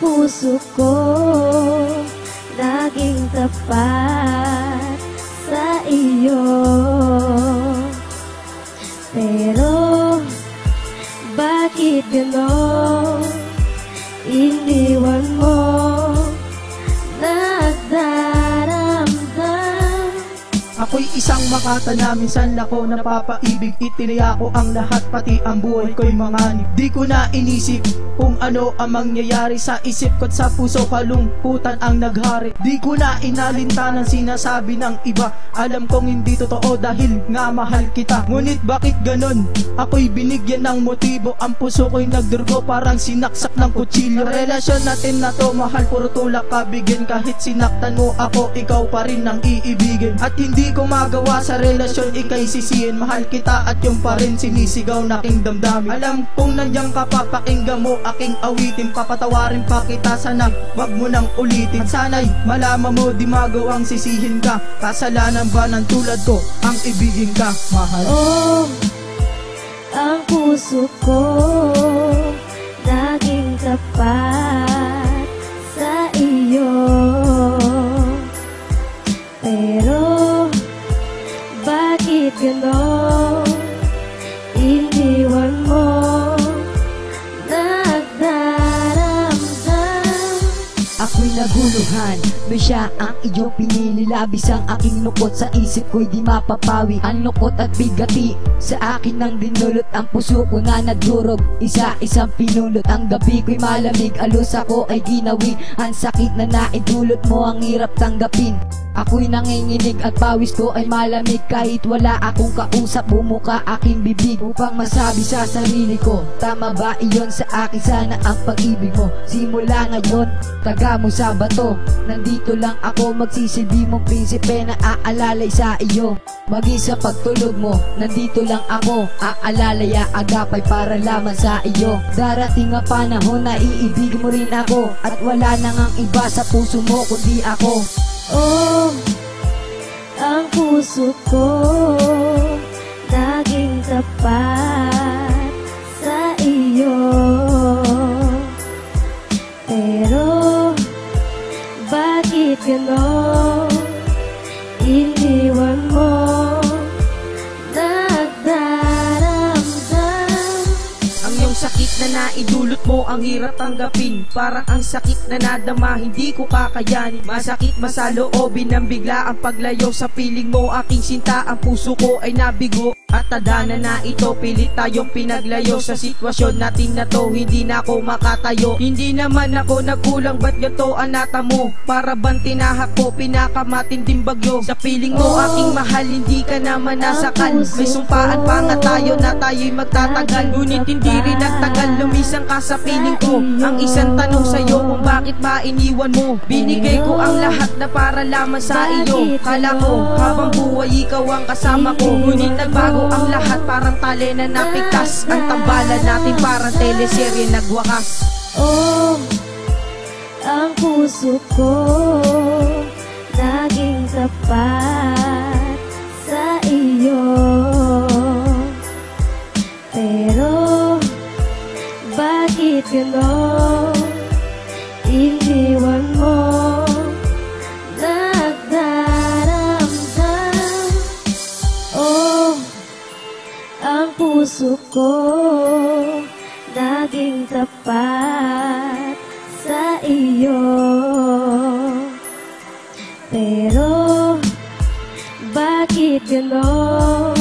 puso ko laging tapat sa iyo. Pero bakit ganon iniwan mo nagdaramdam? Ako'y isang makata na minsan ako napapaibig. Itinaya ko ang lahat pati ang buhay ko'y manganib. Di ko na inisip kung ano ang mangyayari sa isip ko't sa puso. Kalungkutan ang naghari. Di ko na inalintan ang sinasabi ng iba. Alam kong hindi totoo dahil nga mahal kita. Ngunit bakit ganon? Ako'y binigyan ng motibo. Ang puso ko'y nagdurgo parang sinaksak ng kutsilyo. Sa relasyon natin na to mahal, puro tulak kabigin. Kahit sinaktan mo ako, ikaw pa rin ang iibigin. At hindi ko magawa sa relasyon ika'y sisihin. Mahal kita at yung pa rin sinisigaw na aking damdamin. Alam kong nandiyan ka pa, pakinggan mo aking awitin. Papatawarin pa kita, sana wag mo nang ulitin. At sana'y malaman mo di magawang sisihin ka. Kasalanan ba ng tulad ko ang ibigin ka, mahal? Oh, ang puso ko laging tapat sa iyo. Pero bakit ganon iniwan mo nagdaramdam? Ako'y naguluhan, may siya ang iyong pinili. Labis ang aking lukot, sa isip ko'y di mapapawi. Ang lukot at bigati sa akin nang dinulot. Ang puso ko na nadurog, isa-isang pinulot. Ang gabi ko'y malamig, alos ako ay ginawi. Ang sakit na naidulot mo, ang hirap tanggapin. Ako'y nanginginig at pawis ko ay malamig. Kahit wala akong kausap, bumuka aking bibig upang masabi sa sarili ko, tama ba iyon sa akin? Sana ang pag-ibig mo simula ngayon, taga mo sa bato. Nandito lang ako, magsisilbi mong prinsipe na aalalay sa iyo. Maging sa pagtulog mo, nandito lang ako, aalalay agapay para lamang sa iyo. Darating ang panahon na iibig mo rin ako, at wala nang ang iba sa puso mo kundi ako. Oh, ang puso ko laging tapat sa iyo. Pero bakit ganon iniwan mo nagdaramdam? Ang iyong sakit na naidulot mo, ang hirap tanggapin. Parang ang sakit na nadama, hindi ko kakayanin. Masakit masaloobin ng bigla ang paglayo sa piling mo. Aking sinta, ang puso ko ay nabigo. At tadhana na ito, pilit tayong pinaglayo. Sa sitwasyon natin na to, hindi na ako makatayo. Hindi naman ako nagkulang, ba't gato ang nata mo? Para bang tinahak ko, pinakamatinding bagyo. Sa piling mo aking mahal, hindi ka naman nasakal. May sumpaan pa nga tayo na tayo'y magtatagal. Ngunit hindi rin nagtagal, lumisang ka sa piling ko. Ang isang tanong sa'yo, kung bakit ba iniwan mo? Binigay ko ang lahat na para lamang sa iyo. Kala ko, habang buhay ikaw ang kasama ko. Ngunit nagbago ang lahat, parang tali na napigtas. Ang tambalan natin parang teleserye nagwakas. Oh, ang puso ko laging tapat sa iyo. Pero bakit ganon iniwan mo nagdaramdam? Oh, ang puso ko laging tapat sa iyo. Pero bakit ganon